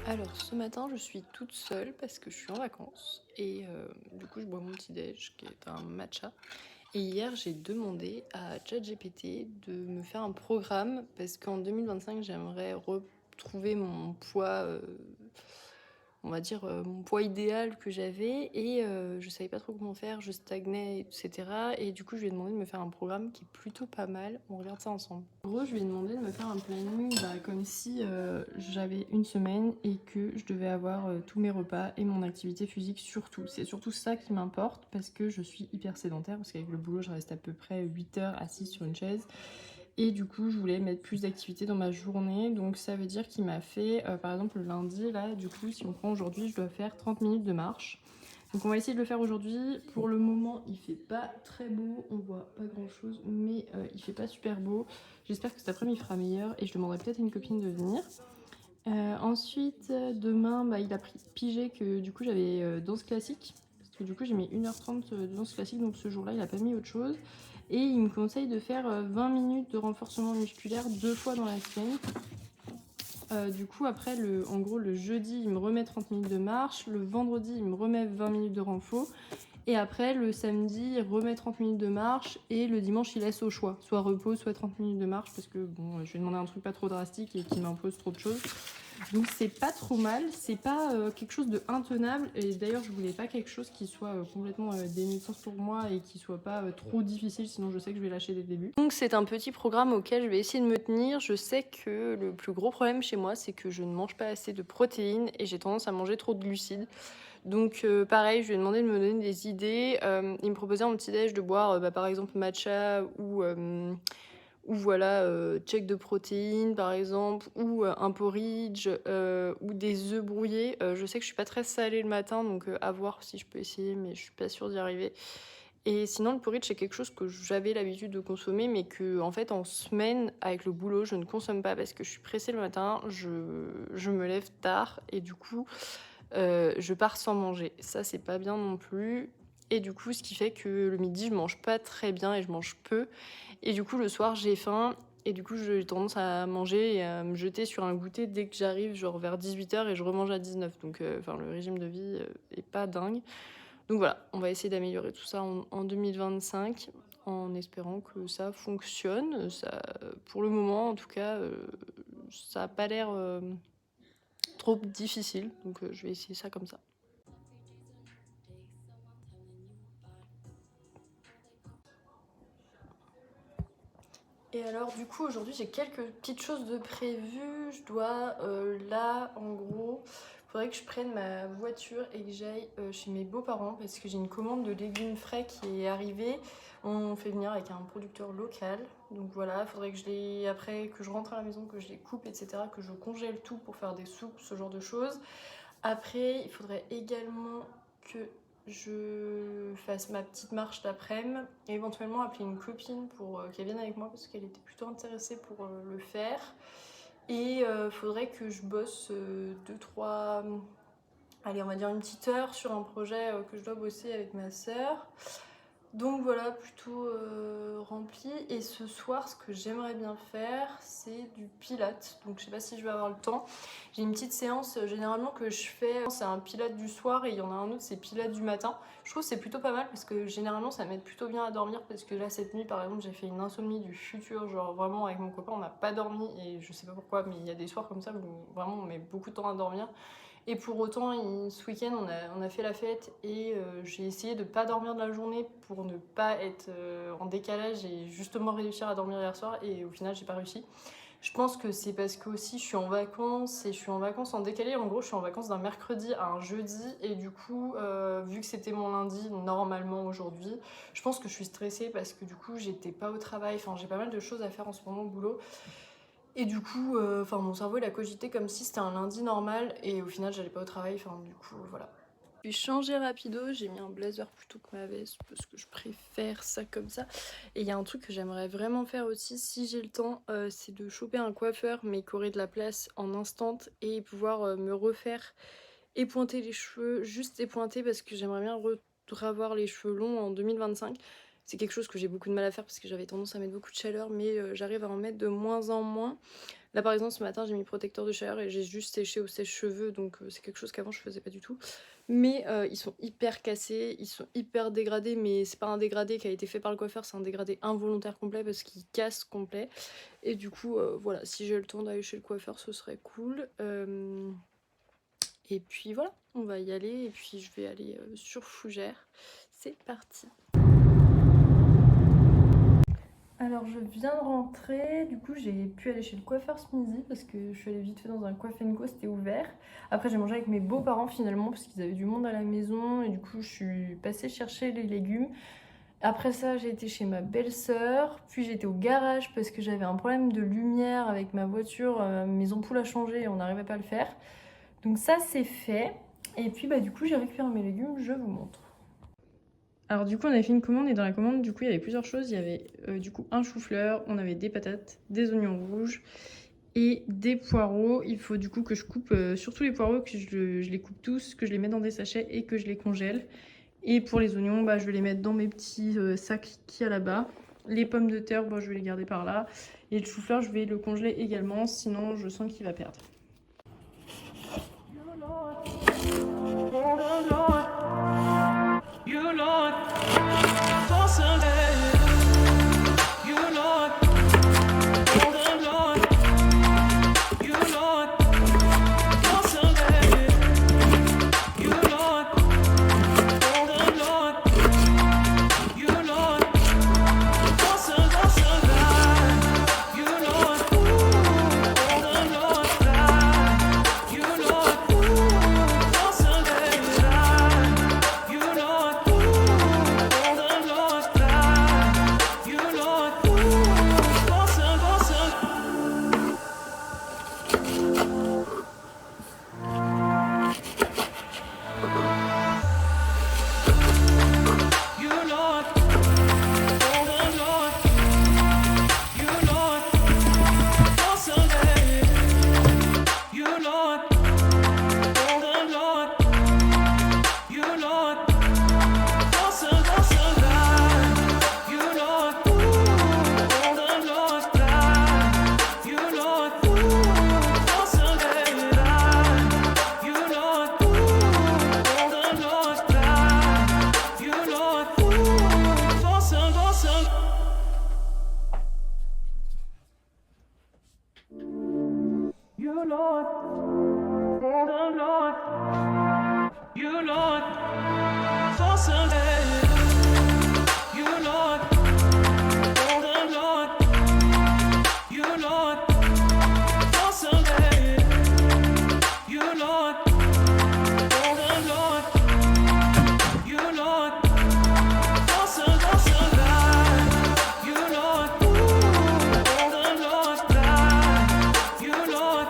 Alors ce matin je suis toute seule parce que je suis en vacances et du coup je bois mon petit déj qui est un matcha. Et hier j'ai demandé à ChatGPT de me faire un programme parce qu'en 2025 j'aimerais retrouver mon poids, on va dire mon poids idéal que j'avais et je savais pas trop comment faire, je stagnais etc. Et du coup je lui ai demandé de me faire un programme qui est plutôt pas mal, on regarde ça ensemble. En gros je lui ai demandé de me faire un planning comme si j'avais une semaine et que je devais avoir tous mes repas et mon activité physique surtout. C'est surtout ça qui m'importe parce que je suis hyper sédentaire, parce qu'avec le boulot je reste à peu près 8 heures assise sur une chaise. Et du coup je voulais mettre plus d'activité dans ma journée, donc ça veut dire qu'il m'a fait par exemple le lundi là, du coup si on prend aujourd'hui je dois faire 30 minutes de marche. Donc on va essayer de le faire aujourd'hui. Pour le moment il fait pas très beau, on voit pas grand chose, mais il fait pas super beau. J'espère que cet après-midi il fera meilleur et je demanderai peut-être à une copine de venir. Ensuite demain il a pigé que du coup j'avais danse classique, parce que du coup j'ai mis 1h30 de danse classique, donc ce jour-là il a pas mis autre chose. Et il me conseille de faire 20 minutes de renforcement musculaire 2 fois dans la semaine. Du coup après en gros le jeudi il me remet 30 minutes de marche, le vendredi il me remet 20 minutes de renfo, et après le samedi il remet 30 minutes de marche, et le dimanche il laisse au choix, soit repos soit 30 minutes de marche, parce que bon je vais demander un truc pas trop drastique et qui m'impose trop de choses. Donc c'est pas trop mal, c'est pas quelque chose de intenable, et d'ailleurs je voulais pas quelque chose qui soit complètement dénué de sens pour moi et qui soit pas trop difficile, sinon je sais que je vais lâcher dès le début. Donc c'est un petit programme auquel je vais essayer de me tenir. Je sais que le plus gros problème chez moi c'est que je ne mange pas assez de protéines et j'ai tendance à manger trop de glucides. Donc pareil, je lui ai demandé de me donner des idées. Il me proposait en petit déj de boire par exemple matcha ou voilà, shake de protéines par exemple, ou un porridge, ou des œufs brouillés. Je sais que je suis pas très salée le matin, donc à voir si je peux essayer, mais je suis pas sûre d'y arriver. Et sinon le porridge c'est quelque chose que j'avais l'habitude de consommer, mais que en fait en semaine avec le boulot je ne consomme pas parce que je suis pressée le matin, je me lève tard et du coup je pars sans manger. Ça c'est pas bien non plus. Et du coup ce qui fait que le midi je mange pas très bien et je mange peu. Et du coup, le soir, j'ai faim. Et du coup, j'ai tendance à manger et à me jeter sur un goûter dès que j'arrive, genre vers 18h, et je remange à 19h. Donc, le régime de vie est pas dingue. Donc voilà, on va essayer d'améliorer tout ça en 2025, en espérant que ça fonctionne. Ça, pour le moment, en tout cas, ça a pas l'air trop difficile. Donc, je vais essayer ça comme ça. Et alors du coup aujourd'hui j'ai quelques petites choses de prévues. Je dois là en gros, il faudrait que je prenne ma voiture et que j'aille chez mes beaux-parents parce que j'ai une commande de légumes frais qui est arrivée. On fait venir avec un producteur local, donc voilà, il faudrait que après que je rentre à la maison, que je les coupe etc, que je congèle tout pour faire des soupes, ce genre de choses. Après il faudrait également que je fasse ma petite marche d'après-midi et éventuellement appeler une copine pour qu'elle vienne avec moi parce qu'elle était plutôt intéressée pour le faire. Et faudrait que je bosse 2-3, allez on va dire une petite heure sur un projet que je dois bosser avec ma sœur. Donc voilà, plutôt rempli. Et ce soir, ce que j'aimerais bien faire, c'est du pilates. Donc je sais pas si je vais avoir le temps. J'ai une petite séance généralement que je fais. C'est un pilates du soir et il y en a un autre, c'est pilates du matin. Je trouve que c'est plutôt pas mal parce que généralement ça m'aide plutôt bien à dormir. Parce que là, cette nuit, par exemple, j'ai fait une insomnie du futur. Genre vraiment, avec mon copain, on n'a pas dormi. Et je sais pas pourquoi, mais il y a des soirs comme ça où vraiment on met beaucoup de temps à dormir. Et pour autant, ce week-end, on a fait la fête et j'ai essayé de ne pas dormir de la journée pour ne pas être en décalage et justement réussir à dormir hier soir. Et au final, j'ai pas réussi. Je pense que c'est parce que aussi je suis en vacances et je suis en vacances en décalé. En gros, je suis en vacances d'un mercredi à un jeudi et du coup, vu que c'était mon lundi normalement aujourd'hui, je pense que je suis stressée parce que du coup, j'étais pas au travail. Enfin, j'ai pas mal de choses à faire en ce moment au boulot. Et du coup, mon cerveau il a cogité comme si c'était un lundi normal et au final j'allais pas au travail, du coup voilà. J'ai changé rapido, j'ai mis un blazer plutôt que ma veste parce que je préfère ça comme ça. Et il y a un truc que j'aimerais vraiment faire aussi si j'ai le temps, c'est de choper un coiffeur mais qui aurait de la place en instant et pouvoir me refaire épointer les cheveux, juste épointer parce que j'aimerais bien revoir les cheveux longs en 2025. C'est quelque chose que j'ai beaucoup de mal à faire parce que j'avais tendance à mettre beaucoup de chaleur, mais j'arrive à en mettre de moins en moins. Là par exemple ce matin j'ai mis protecteur de chaleur et j'ai juste séché au sèche-cheveux, donc c'est quelque chose qu'avant je faisais pas du tout. Mais ils sont hyper cassés, ils sont hyper dégradés, mais c'est pas un dégradé qui a été fait par le coiffeur, c'est un dégradé involontaire complet parce qu'il casse complet. Et du coup voilà, si j'ai le temps d'aller chez le coiffeur ce serait cool. Et puis voilà, on va y aller et puis je vais aller sur Fougères. C'est parti. Alors je viens de rentrer, du coup j'ai pu aller chez le coiffeur ce midi parce que je suis allée vite fait dans un Coiff & Co, c'était ouvert. Après j'ai mangé avec mes beaux-parents finalement parce qu'ils avaient du monde à la maison et du coup je suis passée chercher les légumes. Après ça j'ai été chez ma belle-sœur, puis j'étais au garage parce que j'avais un problème de lumière avec ma voiture, mes ampoules à changer et on n'arrivait pas à le faire. Donc ça c'est fait et puis du coup j'ai récupéré mes légumes, je vous montre. Alors du coup on avait fait une commande et dans la commande du coup il y avait plusieurs choses. Il y avait du coup un chou-fleur, on avait des patates, des oignons rouges et des poireaux. Il faut du coup que je coupe surtout les poireaux, que je les coupe tous, que je les mette dans des sachets et que je les congèle. Et pour les oignons, je vais les mettre dans mes petits sacs qu'il y a là-bas. Les pommes de terre, je vais les garder par là. Et le chou-fleur, je vais le congeler également, sinon je sens qu'il va perdre. You Lord, for Sunday. You Lord, for the Lord. You Lord, for Sunday. You Lord, for the Lord. You Lord, for Sunday. You Lord, for the Lord. You Lord,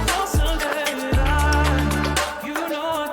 for Sunday. You Lord.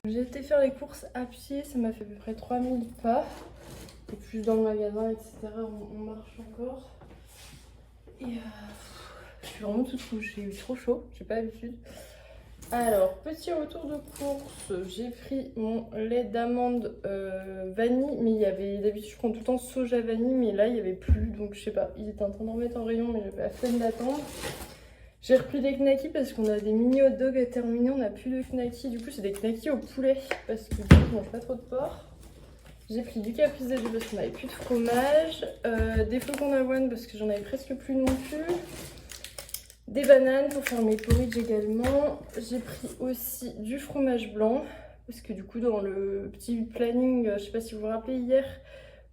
J'ai été faire les courses à pied, ça m'a fait à peu près 3000 pas. Et plus dans le magasin, etc. On marche encore. Et je suis vraiment toute rouge, j'ai eu trop chaud, j'ai pas l'habitude. Alors, petit retour de course, j'ai pris mon lait d'amande vanille, mais il y avait, d'habitude je prends tout le temps soja vanille, mais là il n'y avait plus, donc je sais pas, ils étaient en train d'en remettre en rayon, mais j'avais la flemme d'attendre. J'ai repris des knackis parce qu'on a des mini hot dogs à terminer, on n'a plus de knackis, du coup c'est des knackis au poulet, parce que du coup je mange pas trop de porc. J'ai pris du caprice de jus parce qu'on n'avait plus de fromage, des flocons d'avoine parce que j'en avais presque plus non plus. Des bananes pour faire mes porridge également. J'ai pris aussi du fromage blanc. Parce que du coup dans le petit planning, je sais pas si vous vous rappelez hier,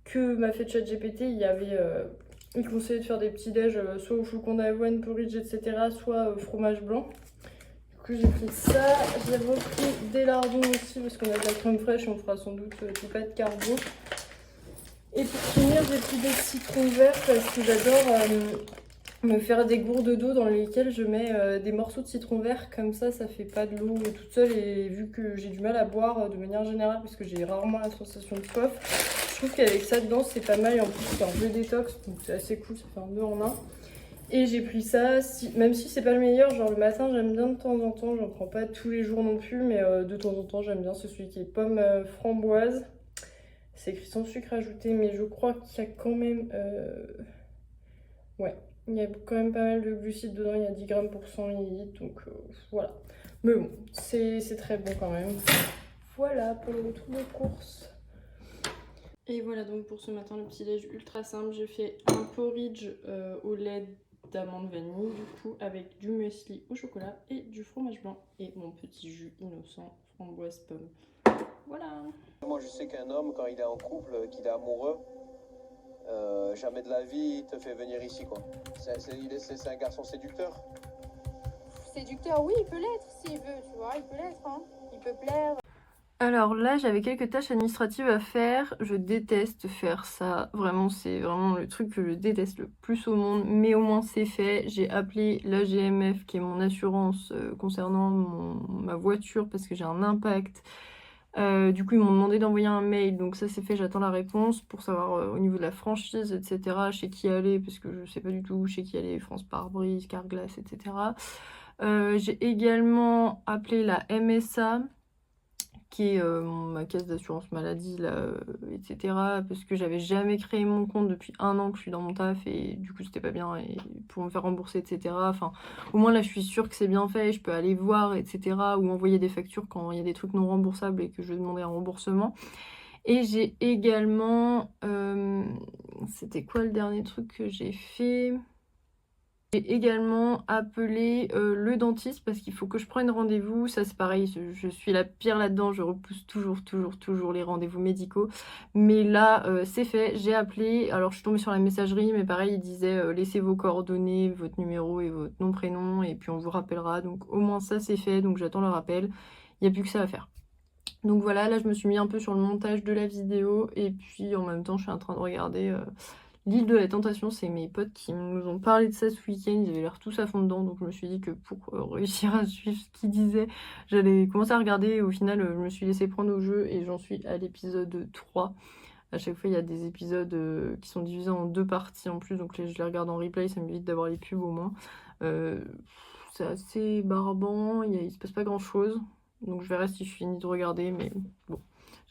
que m'a fait ChatGPT, il y avait... il conseillait de faire des petits déj soit au flocon d'avoine, porridge, etc. soit fromage blanc. Du coup j'ai pris ça. J'ai repris des lardons aussi parce qu'on a de la crème fraîche, on fera sans doute tout pas de carbo. Et pour finir j'ai pris des citrons verts parce que j'adore... me faire des gourdes d'eau dans lesquelles je mets des morceaux de citron vert, comme ça fait pas de l'eau toute seule, et vu que j'ai du mal à boire de manière générale parce que j'ai rarement la sensation de soif, je trouve qu'avec ça dedans c'est pas mal, et en plus c'est un jeu détox donc c'est assez cool, ça fait un 2 en 1. Et j'ai pris ça, même si c'est pas le meilleur, genre le matin j'aime bien de temps en temps, j'en prends pas tous les jours non plus, mais de temps en temps j'aime bien, c'est celui qui est pomme framboise. C'est écrit sans sucre ajouté, mais je crois qu'il y a quand même... ouais. Il y a quand même pas mal de glucides dedans, il y a 10 grammes pour 100 ml, donc voilà. Mais bon, c'est très bon quand même. Voilà pour le retour de course. Et voilà donc pour ce matin, le petit déj ultra simple. J'ai fait un porridge au lait d'amande vanille, du coup, avec du muesli au chocolat et du fromage blanc. Et mon petit jus innocent framboise pomme. Voilà. Moi je sais qu'un homme, quand il est en couple, qu'il est amoureux, jamais de la vie il te fait venir ici quoi. C'est un garçon séducteur. Séducteur, oui, il peut l'être s'il veut, tu vois, il peut l'être, hein. Il peut plaire. Alors là, j'avais quelques tâches administratives à faire. Je déteste faire ça. Vraiment, c'est vraiment le truc que je déteste le plus au monde. Mais au moins, c'est fait. J'ai appelé l'AGMF, qui est mon assurance concernant ma voiture, parce que j'ai un impact. Du coup, ils m'ont demandé d'envoyer un mail. Donc ça, c'est fait. J'attends la réponse pour savoir au niveau de la franchise, etc. Chez qui aller, parce que je sais pas du tout chez qui aller. France Pare-Brise, Carglass, etc. J'ai également appelé la MSA, qui est ma caisse d'assurance maladie, là, etc. Parce que j'avais jamais créé mon compte depuis 1 an que je suis dans mon taf, et du coup c'était pas bien, et pour me faire rembourser, etc. Enfin, au moins là je suis sûre que c'est bien fait, je peux aller voir, etc. ou envoyer des factures quand il y a des trucs non remboursables et que je vais demander un remboursement. Et j'ai également... c'était quoi le dernier truc que j'ai fait ? J'ai également appelé le dentiste parce qu'il faut que je prenne rendez-vous. Ça c'est pareil, je suis la pire là-dedans, je repousse toujours les rendez-vous médicaux. Mais là c'est fait, j'ai appelé. Alors je suis tombée sur la messagerie, mais pareil, il disait laissez vos coordonnées, votre numéro et votre nom, prénom, et puis on vous rappellera. Donc au moins ça c'est fait, donc j'attends le rappel. Il n'y a plus que ça à faire. Donc voilà, là je me suis mis un peu sur le montage de la vidéo, et puis en même temps je suis en train de regarder... L'île de la Tentation. C'est mes potes qui nous ont parlé de ça ce week-end, ils avaient l'air tous à fond dedans, donc je me suis dit que pour réussir à suivre ce qu'ils disaient, j'allais commencer à regarder, et au final je me suis laissé prendre au jeu et j'en suis à l'épisode 3. À chaque fois il y a des épisodes qui sont divisés en 2 parties en plus, donc là, je les regarde en replay, ça m'évite d'avoir les pubs au moins. C'est assez barbant, il se passe pas grand chose, donc je verrai si je finis de regarder, mais bon.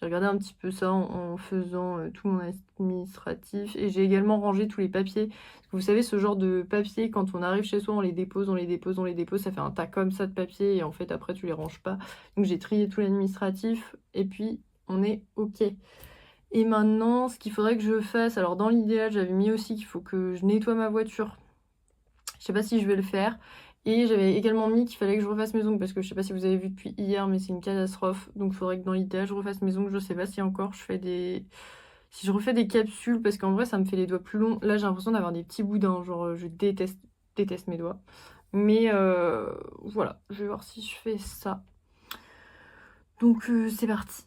J'ai regardé un petit peu ça en faisant tout mon administratif, et j'ai également rangé tous les papiers. Parce que vous savez, ce genre de papier, quand on arrive chez soi, on les dépose, ça fait un tas comme ça de papier, et en fait après tu les ranges pas. Donc j'ai trié tout l'administratif et puis on est ok. Et maintenant, ce qu'il faudrait que je fasse, alors dans l'idéal, j'avais mis aussi qu'il faut que je nettoie ma voiture. Je sais pas si je vais le faire. Et j'avais également mis qu'il fallait que je refasse mes ongles parce que je sais pas si vous avez vu depuis hier, mais c'est une catastrophe. Donc il faudrait que dans l'idéal, je refasse mes ongles. Je sais pas si encore je fais des... Si je refais des capsules, parce qu'en vrai, ça me fait les doigts plus longs. Là, j'ai l'impression d'avoir des petits boudins. Genre, je déteste mes doigts. Mais voilà, je vais voir si je fais ça. Donc c'est parti.